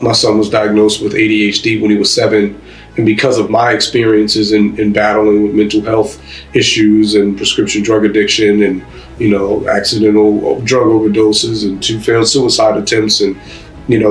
My son was diagnosed with ADHD when he was 7. And because of my experiences in battling with mental health issues and prescription drug addiction and, accidental drug overdoses and 2 failed suicide attempts and,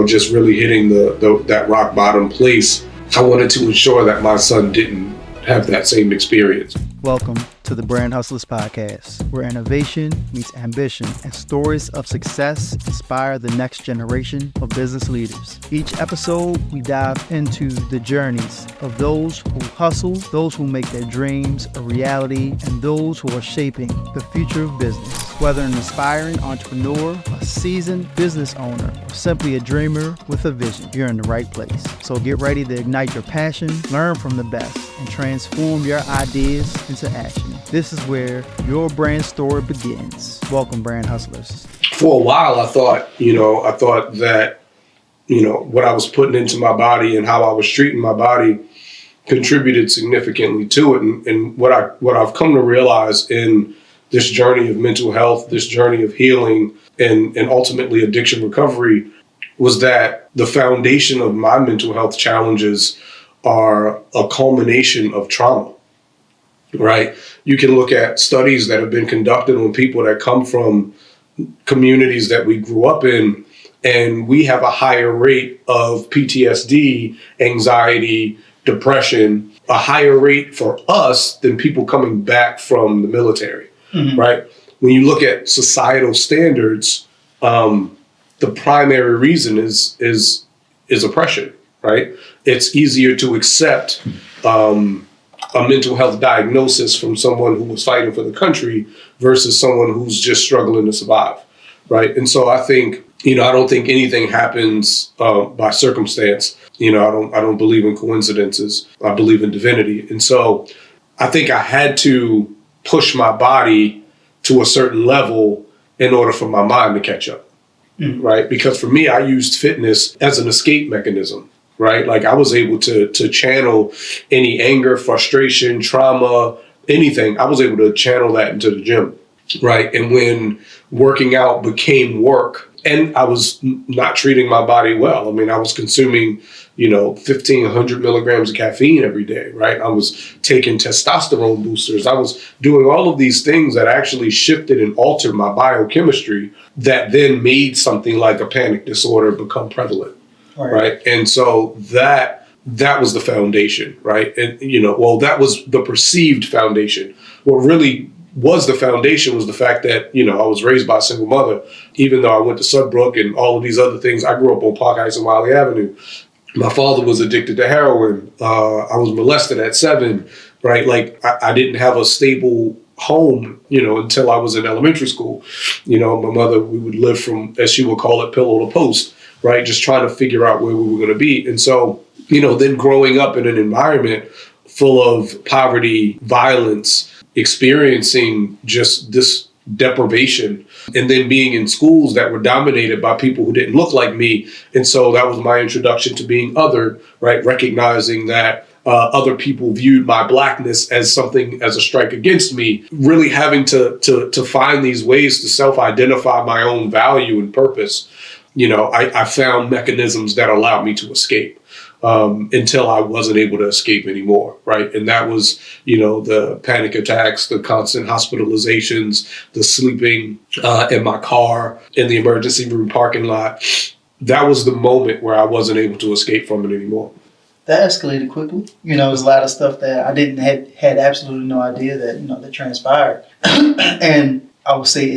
just really hitting that rock bottom place, I wanted to ensure that my son didn't have that same experience. Welcome to the Brand Hustlers Podcast, where innovation meets ambition and stories of success inspire the next generation of business leaders. Each episode, we dive into the journeys of those who hustle, those who make their dreams a reality, and those who are shaping the future of business. Whether an aspiring entrepreneur, a seasoned business owner, or simply a dreamer with a vision, you're in the right place. So get ready to ignite your passion, learn from the best, and transform your ideas into action. This is where your brand story begins. Welcome, Brand Hustlers. For a while, I thought that, what I was putting into my body and how I was treating my body contributed significantly to it. And what I've come to realize in this journey of mental health, this journey of healing, and ultimately addiction recovery was that the foundation of my mental health challenges are a culmination of trauma, right? You can look at studies that have been conducted on people that come from communities that we grew up in, and we have a higher rate of PTSD, anxiety, depression, a higher rate for us than people coming back from the military, right? When you look at societal standards, the primary reason is oppression, right? It's easier to accept a mental health diagnosis from someone who was fighting for the country versus someone who's just struggling to survive, right? And so I think, I don't think anything happens by circumstance. I don't believe in coincidences. I believe in divinity. And so I think I had to push my body to a certain level in order for my mind to catch up, right? Because for me, I used fitness as an escape mechanism, right? Like I was able to channel any anger, frustration, trauma, anything. I was able to channel that into the gym, right? And when working out became work and I was not treating my body well, I was consuming, 1,500 milligrams of caffeine every day, right? I was taking testosterone boosters. I was doing all of these things that actually shifted and altered my biochemistry that then made something like a panic disorder become prevalent. Right. And so that was the foundation, right? And, that was the perceived foundation. What really was the foundation was the fact that, I was raised by a single mother. Even though I went to Sudbrook and all of these other things, I grew up on Park Heights and Wiley Avenue. My father was addicted to heroin. I was molested at 7, right? Like I didn't have a stable home, until I was in elementary school. My mother, we would live from, as she would call it, pillow to post, right? Just trying to figure out where we were going to be. And so, then growing up in an environment full of poverty, violence, experiencing just this deprivation, and then being in schools that were dominated by people who didn't look like me. And so that was my introduction to being other, right? Recognizing that other people viewed my blackness as something, as a strike against me, really having to find these ways to self-identify my own value and purpose. I found mechanisms that allowed me to escape until I wasn't able to escape anymore, right? And that was, the panic attacks, the constant hospitalizations, the sleeping in my car, in the emergency room parking lot. That was the moment where I wasn't able to escape from it anymore. That escalated quickly. There's a lot of stuff that I didn't had absolutely no idea that transpired. And I would say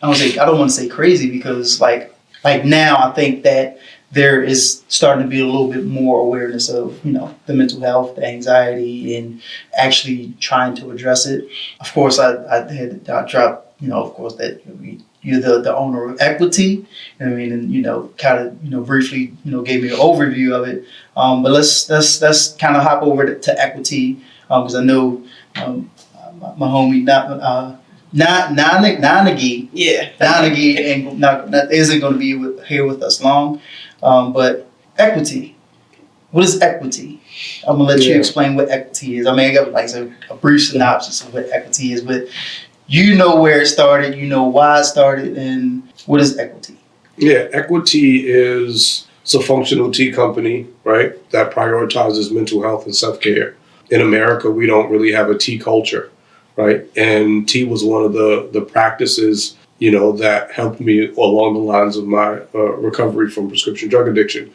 I don't want to say crazy because like now I think that there is starting to be a little bit more awareness of, the mental health, the anxiety, and actually trying to address it. Of course, I dropped, of course, that you're the owner of Equitea, and kind of, briefly, gave me an overview of it. But let's kind of hop over to Equitea, because I know my homie, Nanagi isn't going to be here with us long. But Equitea, what is Equitea? I'm gonna let you explain what Equitea is. I got like a brief synopsis of what Equitea is, but you know where it started, you know why it started, and what is Equitea? Yeah, Equitea is It's a functional tea company, right, that prioritizes mental health and self-care. In America, we don't really have a tea culture, right? And tea was one of the practices, that helped me along the lines of my recovery from prescription drug addiction.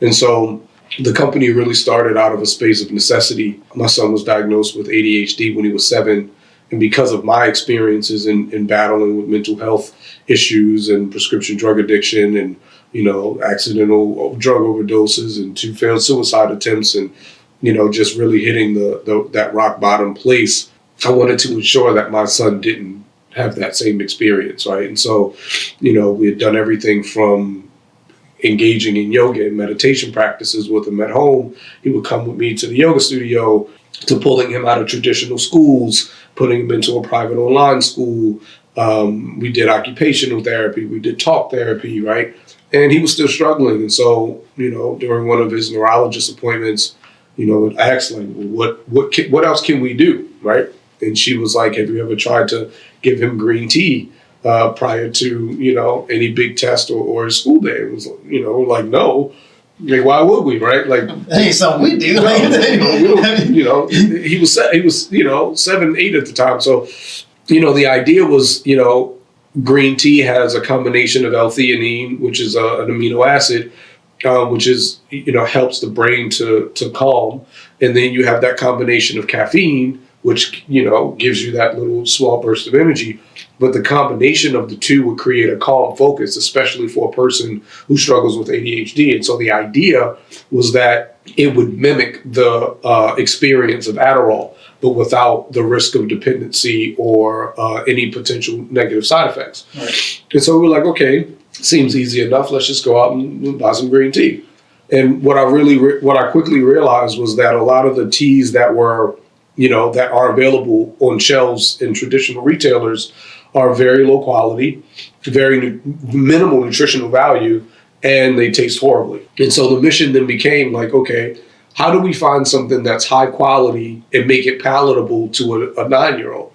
And so the company really started out of a space of necessity. My son was diagnosed with ADHD when he was 7. And because of my experiences in battling with mental health issues and prescription drug addiction and, accidental drug overdoses and 2 failed suicide attempts and, just really hitting that rock bottom place, I wanted to ensure that my son didn't have that same experience, right? And so, we had done everything from engaging in yoga and meditation practices with him at home. He would come with me to the yoga studio, to pulling him out of traditional schools, putting him into a private online school. We did occupational therapy, we did talk therapy, right? And he was still struggling. And so, during one of his neurologist appointments, I asked, like, what else can we do, right? And she was like, have you ever tried to give him green tea prior to, any big test or his school day? It was, like, no. Like, why would we, right? Like, that ain't something we do. He was 7, 8 at the time. So, the idea was, green tea has a combination of L-theanine, which is an amino acid, which is, helps the brain to calm. And then you have that combination of caffeine, which, gives you that little small burst of energy. But the combination of the two would create a calm focus, especially for a person who struggles with ADHD. And so the idea was that it would mimic the experience of Adderall, but without the risk of dependency or any potential negative side effects. Right. And so we were like, okay, seems easy enough. Let's just go out and buy some green tea. And what I quickly realized was that a lot of the teas that were, that are available on shelves in traditional retailers are very low quality, very minimal nutritional value, and they taste horribly. And so the mission then became like, okay, how do we find something that's high quality and make it palatable to a 9-year-old?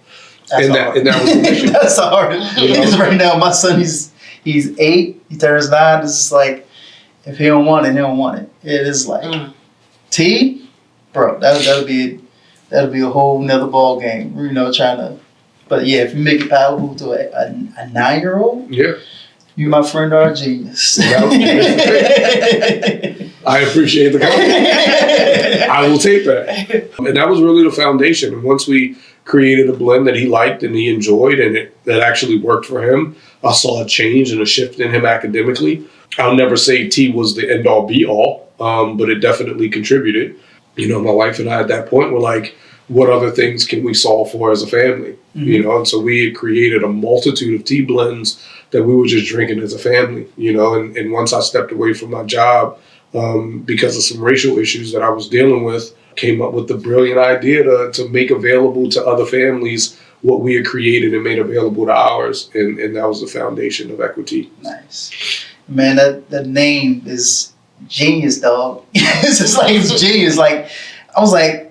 And that was the mission. That's hard. Because right now my son, he's 8, he turns 9. It's just like, if he don't want it, he don't want it. It is like tea, bro. That'll be a whole nother ball game. Trying to. But yeah, if you make it palatable to a 9-year-old, yeah, you, my friend, are a genius. I appreciate the compliment. I will take that. And that was really the foundation. And once we created a blend that he liked and he enjoyed and that actually worked for him, I saw a change and a shift in him academically. I'll never say tea was the end all be all, but it definitely contributed. My wife and I at that point were like, what other things can we solve for as a family? Mm-hmm. And so we had created a multitude of tea blends that we were just drinking as a family, and once I stepped away from my job because of some racial issues that I was dealing with, came up with the brilliant idea to make available to other families what we had created and made available to ours. And that was the foundation of Equitea. Nice. Man, that name is genius, dog. It's just like, it's genius. Like, I was like,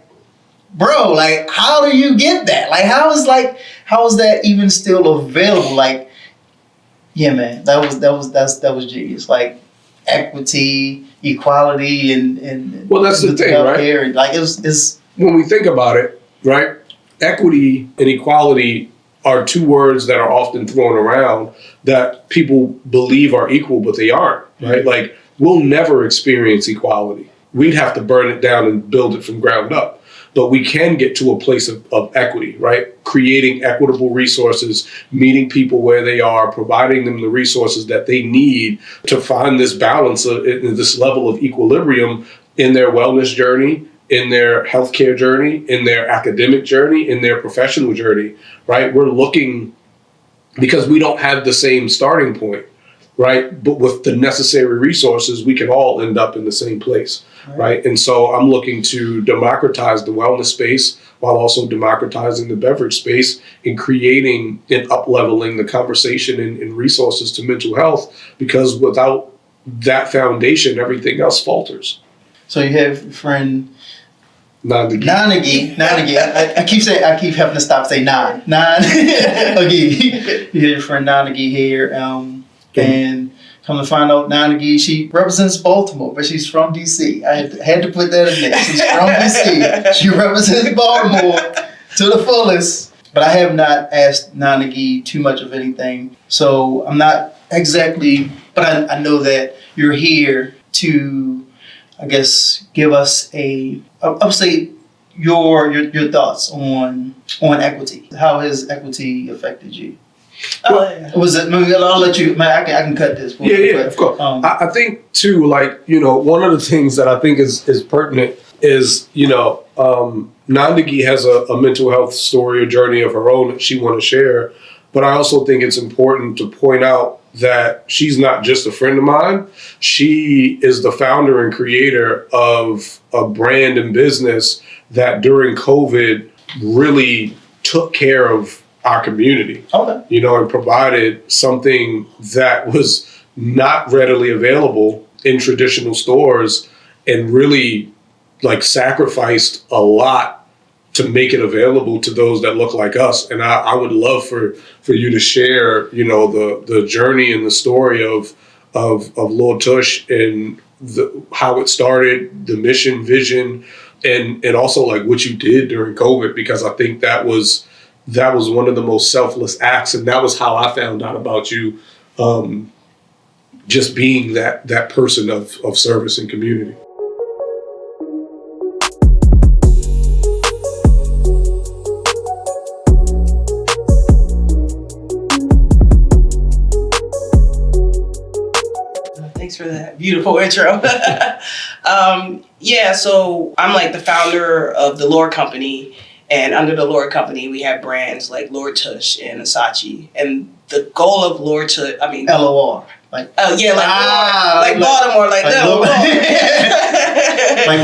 bro, like, how do you get that? Like, how is that even still available? Like, yeah, man, that was genius. Like, equity, equality, and well, that's the thing, right? And, like, it's when we think about it, right? Equity and equality are two words that are often thrown around that people believe are equal, but they aren't, right? Mm-hmm. Like, we'll never experience equality. We'd have to burn it down and build it from ground up. But we can get to a place of equity, right? Creating equitable resources, meeting people where they are, providing them the resources that they need to find this balance, this level of equilibrium in their wellness journey, in their healthcare journey, in their academic journey, in their professional journey, right? We're looking, because we don't have the same starting point, right? But with the necessary resources, we can all end up in the same place. Right. And so I'm looking to democratize the wellness space while also democratizing the beverage space and creating and up-leveling the conversation and resources to mental health, because without that foundation, everything else falters. So you have your friend Nanagi. I keep having to stop saying again. You have your friend Nanagi here, and Come to find out, Nanagi, she represents Baltimore, but she's from DC. I had to put that in there. She's from DC. She represents Baltimore to the fullest. But I have not asked Nanagi too much of anything. So I'm not exactly, but I know that you're here to, I guess, give us I'll say your thoughts on equity. How has equity affected you? Was it? I'll let you. I can cut this. Yeah, of course. I think too, like, one of the things that I think is pertinent is, Nandagi has a mental health story, a journey of her own that she want to share. But I also think it's important to point out that she's not just a friend of mine. She is the founder and creator of a brand and business that during COVID really took care of our community. Okay. And provided something that was not readily available in traditional stores, and really like sacrificed a lot to make it available to those that look like us. And I would love for you to share, the journey and the story of Lord Tush and how it started, the mission, vision, and also like what you did during COVID, because I think that was one of the most selfless acts, and that was how I found out about you, just being that person of service and community. Thanks for that beautiful intro. So I'm like the founder of the Lord Company. And under the Lord Company, we have brands like Lord Tush and Asachi. And the goal of Lord Tush, LOR. Like Baltimore, like Little. Like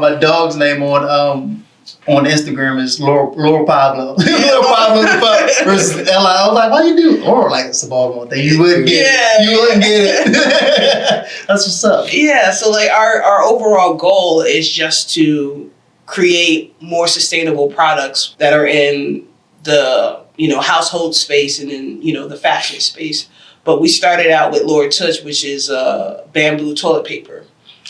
my dog's name on Instagram is Laura Pablo. Laura Pablo versus Ella. I was like, why you do? Or like it's a Baltimore thing. You wouldn't get it. You wouldn't get it. That's what's up. Yeah. So like our overall goal is just to create more sustainable products that are in the household space and in the fashion space. But we started out with Lord Tush, which is bamboo toilet paper.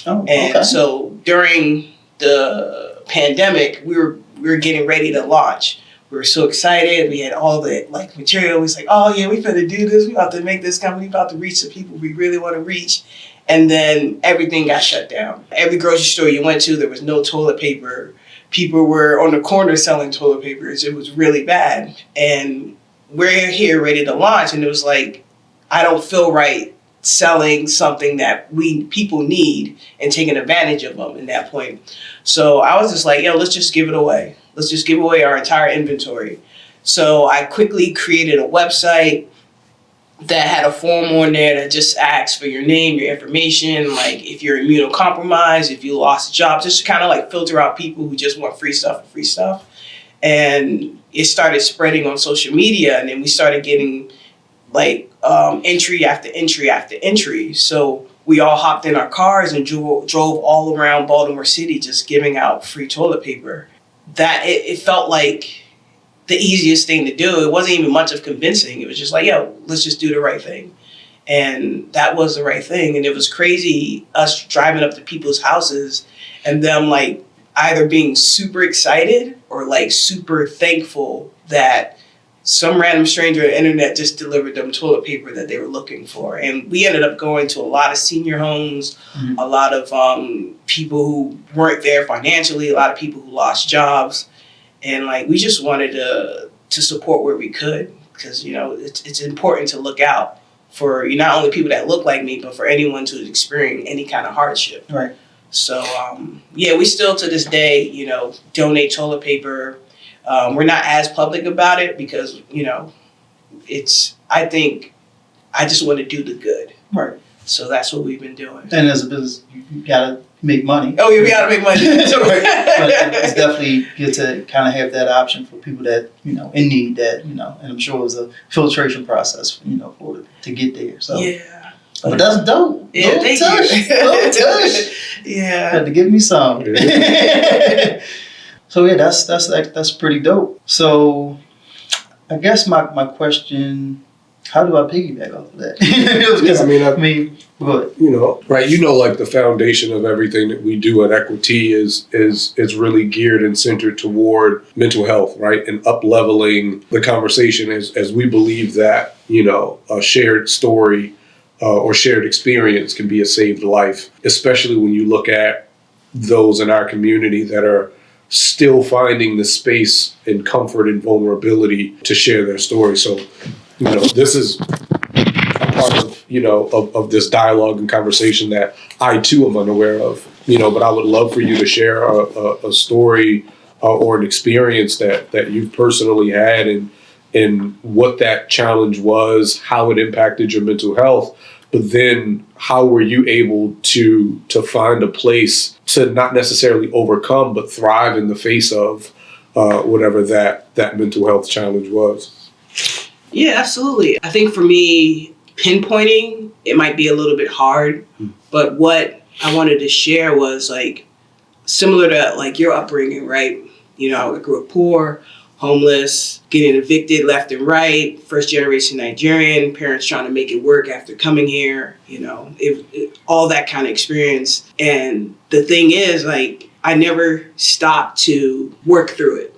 Oh, and okay. So during the pandemic, we were getting ready to launch. We were so excited. We had all the material. We was like, oh yeah, we finna do this. We about to make this company. We about to reach the people we really want to reach. And then everything got shut down. Every grocery store you went to, there was no toilet paper. People were on the corner selling toilet papers. It was really bad. And we're here ready to launch. And it was like, I don't feel right selling something that people need and taking advantage of them in that point. So I was just like, let's just give it away. Let's just give away our entire inventory. So I quickly created a website that had a form on there that just asks for your name, your information, like if you're immunocompromised, if you lost a job, just to kind of like filter out people who just want free stuff. And it started spreading on social media, and then we started getting entry after entry after entry. So we all hopped in our cars and drove all around Baltimore City just giving out free toilet paper. That it felt like the easiest thing to do. It wasn't even much of convincing. It was just like, let's just do the right thing. And that was the right thing. And it was crazy, us driving up to people's houses and them like either being super excited or like super thankful that some random stranger on the internet just delivered them toilet paper that they were looking for. And we ended up going to a lot of senior homes, a lot of people who weren't there financially, a lot of people who lost jobs. And like we just wanted to support where we could, because it's important to look out for not only people that look like me, but for anyone who's experiencing any kind of hardship. Right. So we still to this day donate toilet paper. We're not as public about it because I think I just want to do the good. Right. So that's what we've been doing. And as a business, you gotta make money. Oh yeah, we gotta make money. But it's definitely good to kind of have that option for people that in need. That and I'm sure it was a filtration process for to get there. So yeah, but that's dope. Yeah, thank you. Don't touch. Yeah, had to give me some. So yeah, that's pretty dope. So I guess my question how do I piggyback off of that? Yeah, I mean, go ahead. you know, right? You know, like the foundation of everything that we do at Equitea is really geared and centered toward mental health, right? And up leveling the conversation as we believe that, you know, a shared story or shared experience can be a saved life, especially when you look at those in our community that are still finding the space and comfort and vulnerability to share their story. So, you know, this is a part of, you know, of this dialogue and conversation that I too am unaware of, you know, but I would love for you to share a story or an experience that you've personally had and what that challenge was, how it impacted your mental health, but then how were you able to find a place to not necessarily overcome, but thrive in the face of whatever that mental health challenge was. Yeah, absolutely. I think for me, pinpointing, it might be a little bit hard, but what I wanted to share was like similar to like your upbringing, right? You know, I grew up poor, homeless, getting evicted left and right, first generation Nigerian, parents trying to make it work after coming here, you know, all that kind of experience. And the thing is, like, I never stopped to work through it.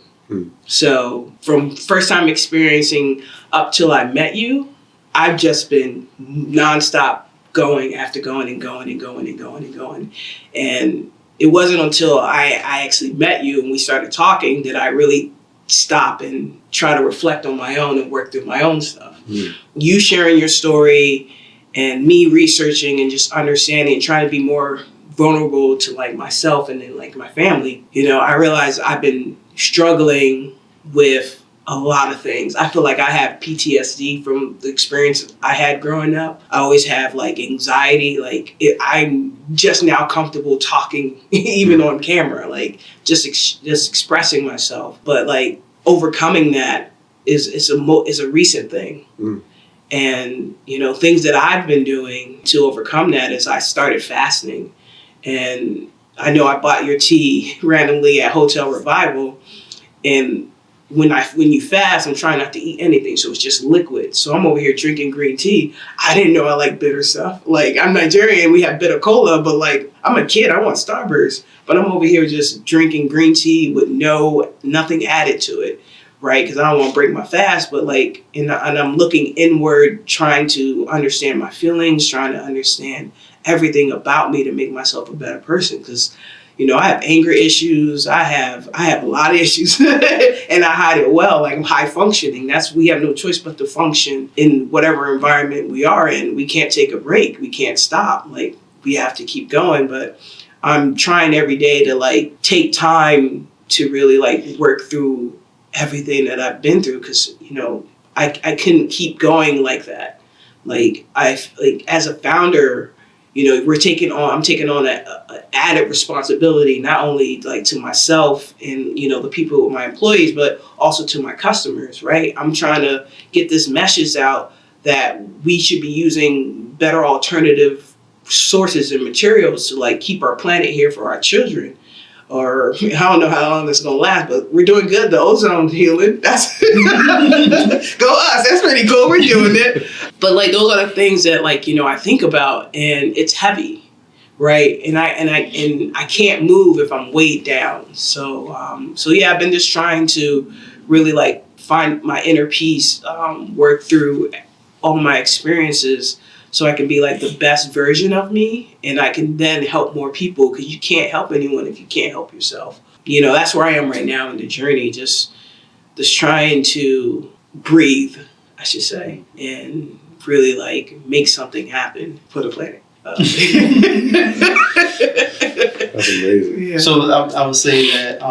So from first time experiencing up till I met you, I've just been nonstop going after going and going and going and going and going. And it wasn't until I actually met you and we started talking that I really stop and try to reflect on my own and work through my own stuff. You sharing your story and me researching and just understanding and trying to be more vulnerable to like myself and then like my family, you know, I realized I've been struggling with a lot of things. I feel like I have PTSD from the experience I had growing up. I always have like anxiety, like I'm just now comfortable talking even on camera, like just expressing myself. But like overcoming that is a recent thing. And you know, things that I've been doing to overcome that is I started fasting. And I know I bought your tea randomly at Hotel Revival, and when you fast, I'm trying not to eat anything, so it's just liquid. So I'm over here drinking green tea. I didn't know I like bitter stuff. Like, I'm Nigerian, we have bitter cola, but like, I'm a kid, I want Starburst. But I'm over here just drinking green tea with nothing added to it, right? Because I don't want to break my fast, but like, and I'm looking inward, trying to understand my feelings, trying to understand everything about me to make myself a better person. Because you know, I have anger issues. I have a lot of issues and I hide it well. Like I'm high functioning. We have no choice but to function in whatever environment we are in. We can't take a break. We can't stop. Like we have to keep going. But I'm trying every day to like take time to really like work through everything that I've been through. Cause you know, I couldn't keep going like that. Like as a founder, you know, I'm taking on an added responsibility, not only like to myself and, you know, the people, my employees, but also to my customers, right? I'm trying to get this message out that we should be using better alternative sources and materials to like keep our planet here for our children. Or I don't know how long this is gonna last, but we're doing good. The ozone's healing. That's go us. That's pretty cool. We're doing it. But like those are the things that like, you know, I think about and it's heavy, right? And I can't move if I'm weighed down. So yeah, I've been just trying to really like find my inner peace, work through all my experiences so I can be like the best version of me and I can then help more people because you can't help anyone if you can't help yourself. You know, that's where I am right now in the journey, just trying to breathe, I should say, and really like make something happen for the planet. That's amazing. Yeah. So I would say that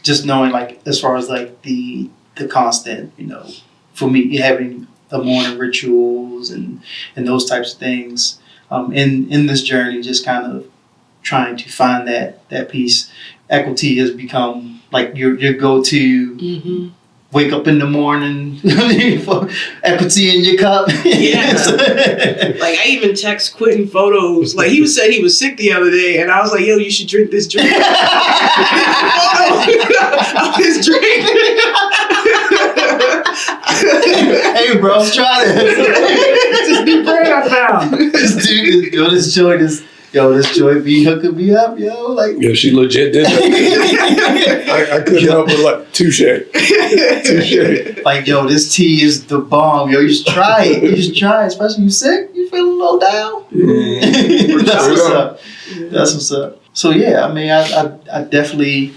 just knowing like as far as like the constant, you know, for me having the morning rituals and those types of things in this journey, just kind of trying to find that peace. Equitea has become like your go-to. Wake up in the morning, Equitea in your cup. Yeah. Like I even text Quentin photos. Like he said he was sick the other day, and I was like, "Yo, you should drink this drink." Photo of his drink. Hey, bro, let's try this. This new brand I found. This dude, this joint be hooking me up, yo. Like, Yeah, she legit did that. I couldn't help but like, touche. like, yo, this tea is the bomb, yo. You should try it. Especially you sick, you feeling low down. That's what's up. That's what's up. So yeah, I mean, I definitely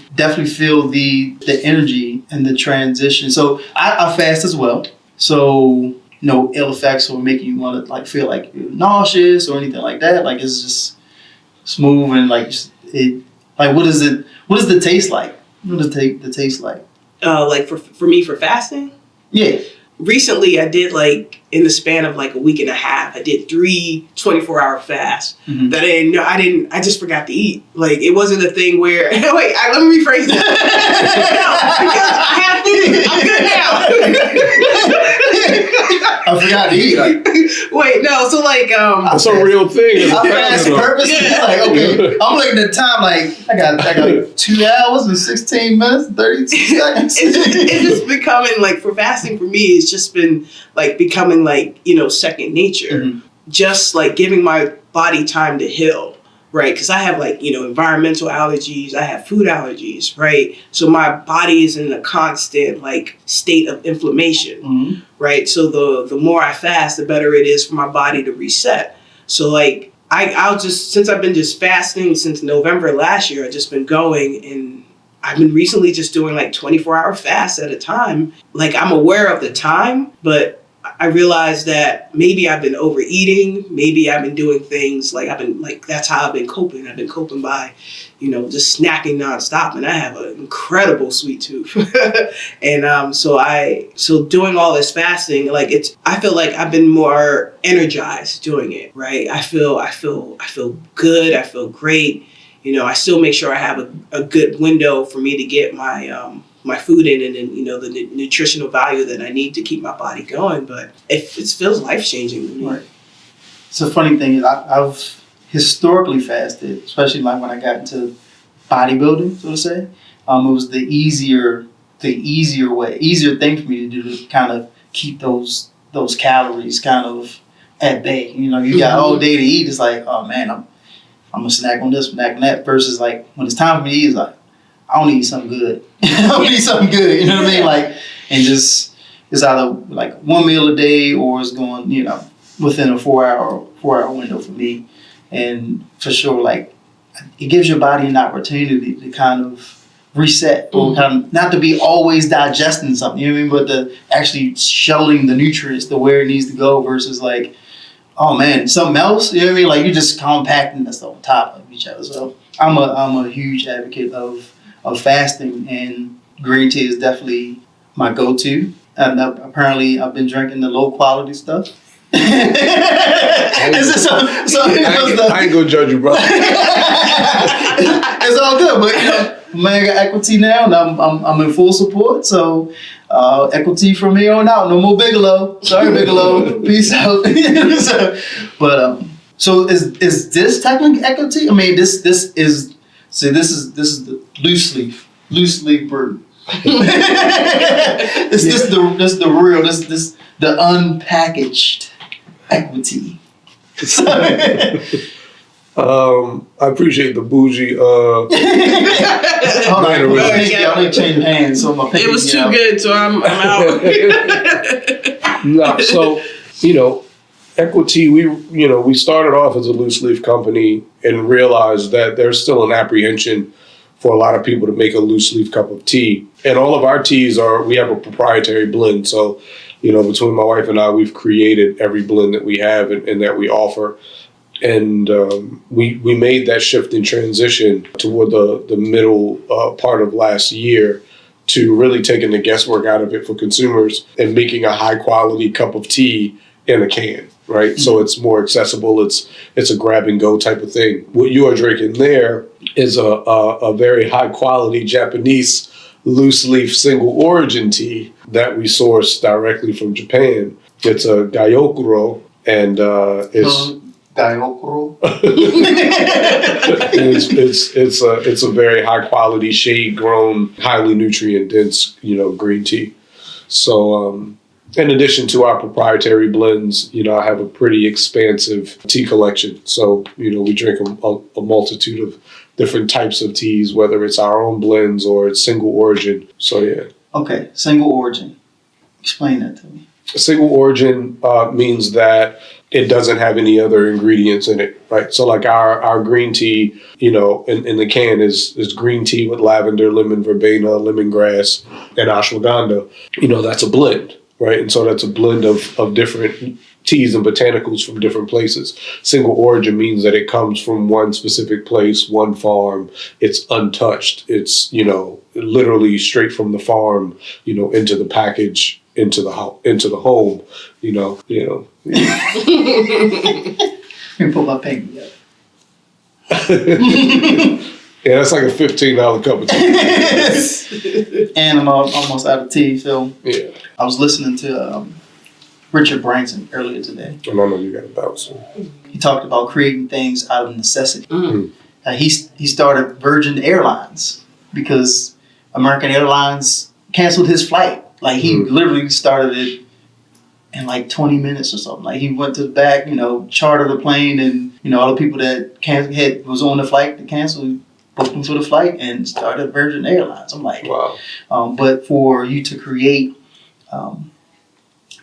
feel the energy and the transition. So I fast as well. So no ill effects or making you want to like feel like you're nauseous or anything like that. Like it's just smooth and like it. Like what does the taste like? What does the taste like? Like for me for fasting. Yeah. Recently, I did like in the span of like a week and a half, I did 3 24-hour fasts that I didn't know. I just forgot to eat. Like it wasn't a thing where let me rephrase that. No, because I have food. I'm good now. I forgot to eat. Like, wait, no. So like, that's a real thing. I fast purpose. Yeah. Like okay, I'm looking at the time. Like I got 2 hours and 16 minutes, 32 seconds. It's just becoming like for fasting for me. It's just been like becoming like second nature. Just like giving my body time to heal. Right, because I have like environmental allergies, I have food allergies, right? So my body is in a constant like state of inflammation, right? So the more I fast, the better it is for my body to reset. So like I'll just since I've been just fasting since November last year, I've just been going and I've been recently just doing like 24-hour fasts at a time. Like I'm aware of the time, but I realized that maybe I've been overeating. Maybe I've been doing things like that's how I've been coping. I've been coping by, just snacking nonstop. And I have an incredible sweet tooth. And so doing all this fasting, like I feel like I've been more energized doing it. Right. I feel good. I feel great. I still make sure I have a good window for me to get my food in and the nutritional value that I need to keep my body going. But it feels life-changing to me. Right. It's a funny thing is I've historically fasted, especially like when I got into bodybuilding, so to say. It was the easier thing for me to do to kind of keep those calories kind of at bay. You got all day to eat. It's like, oh man, I'm gonna snack on this, snack on that. Versus like when it's time for me to eat, it's like, I want to eat something good. I want to eat something good. You know what I mean? Like, and just it's either like one meal a day or it's going, within a 4-hour window for me. And for sure, like it gives your body an opportunity to kind of reset or kind of not to be always digesting something. You know what I mean? But to actually shelling the nutrients to where it needs to go versus like, oh man, something else. You know what I mean? Like you're just compacting this on top of each other. So I'm a huge advocate of fasting, and green tea is definitely my go-to. And apparently, I've been drinking the low-quality stuff. I ain't gonna judge you, bro. It's all good, but man, I got Equitea now, and I'm in full support. So Equitea from here on out. No more Bigelow. Sorry, Bigelow. Peace out. So is this technically Equitea? I mean, this is. See, this is the loose leaf brew. This the real, this the unpackaged Equitea. I appreciate the bougie. Hold on, I need to change hands, so my it was too good, so I'm out. No, so Equitea, we started off as a loose leaf company and realized that there's still an apprehension for a lot of people to make a loose leaf cup of tea. And all of our teas we have a proprietary blend. So, between my wife and I, we've created every blend that we have and that we offer. And we made that shift in transition toward the middle part of last year to really taking the guesswork out of it for consumers and making a high quality cup of tea in a can, right? Mm-hmm. So it's more accessible. It's a grab and go type of thing. What you are drinking there is a very high quality Japanese loose leaf single origin tea that we source directly from Japan. It's a Gyokuro, and it's Gyokuro. it's a very high quality shade grown, highly nutrient dense, green tea. So In addition to our proprietary blends, I have a pretty expansive tea collection. So, we drink a multitude of different types of teas, whether it's our own blends or it's single origin. So, yeah. Okay, single origin. Explain that to me. A single origin means that it doesn't have any other ingredients in it, right? So like our green tea, in the can is green tea with lavender, lemon verbena, lemongrass, and ashwagandha. That's a blend, right? And so that's a blend of different teas and botanicals from different places. Single origin means that it comes from one specific place, one farm. It's untouched. It's, literally straight from the farm, into the package, into the home, Let me put my pinky up. Yeah, that's like a $15 cup of tea. And I'm almost out of tea, so Yeah. I was listening to Richard Branson earlier today. And I know you got a bounce. He talked about creating things out of necessity. Mm. He started Virgin Airlines because American Airlines canceled his flight. Like he literally started it in like 20 minutes or something. Like he went to the back, chartered a plane, and all the people that was on the flight that canceled booked them for the flight and started Virgin Airlines. I'm like, wow. But for you to create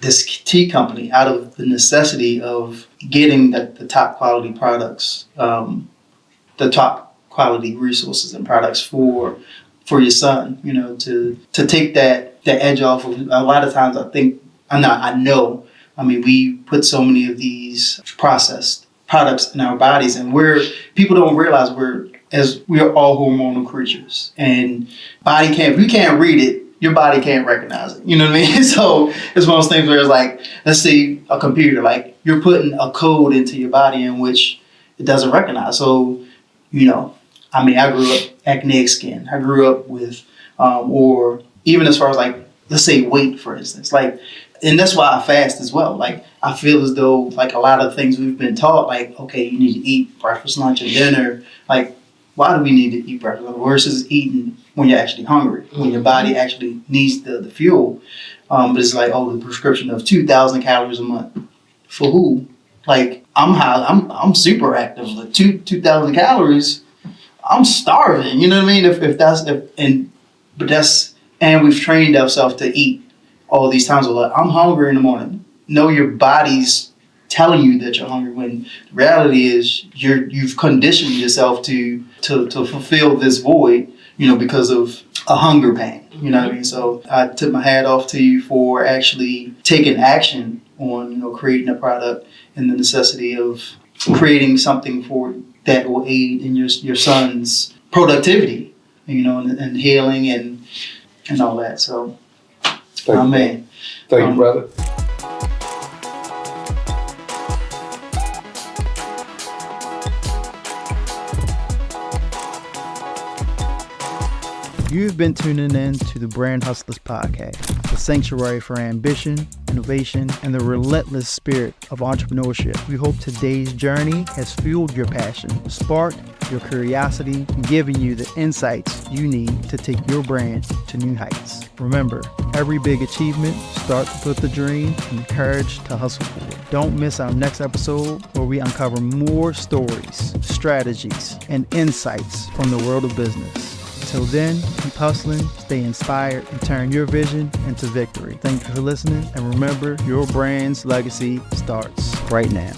this tea company out of the necessity of getting the top quality products, the top quality resources and products for your son, to take the edge off of. A lot of times we put so many of these processed products in our bodies, and people don't realize we are all hormonal creatures, and if you can't read it, your body can't recognize it. You know what I mean? So it's one of those things where it's like, let's say a computer, like you're putting a code into your body in which it doesn't recognize. So, I grew up acneic skin. I grew up with, or even as far as like, let's say weight, for instance, like, and that's why I fast as well. Like, I feel as though like a lot of things we've been taught, like, okay, you need to eat breakfast, lunch, and dinner. Like, why do we need to eat breakfast versus eating when you're actually hungry, when your body actually needs the fuel? But it's like, the prescription of 2,000 calories a month. For who? Like, I'm super active. Like 2,000 calories, I'm starving. You know what I mean? And we've trained ourselves to eat all these times. Like, I'm hungry in the morning. No, your body's telling you that you're hungry, when the reality is you've conditioned yourself to fulfill this void, because of a hunger pain. You know what I mean? So I tip my hat off to you for actually taking action on, creating a product and the necessity of creating something that will aid in your son's productivity, and healing and all that. So, amen. Thank you, brother. You've been tuning in to the Brand Hustlers Podcast, the sanctuary for ambition, innovation, and the relentless spirit of entrepreneurship. We hope today's journey has fueled your passion, sparked your curiosity, and given you the insights you need to take your brand to new heights. Remember, every big achievement starts with a dream and the courage to hustle for it. Don't miss our next episode where we uncover more stories, strategies, and insights from the world of business. Until then, keep hustling, stay inspired, and turn your vision into victory. Thank you for listening, and remember, your brand's legacy starts right now.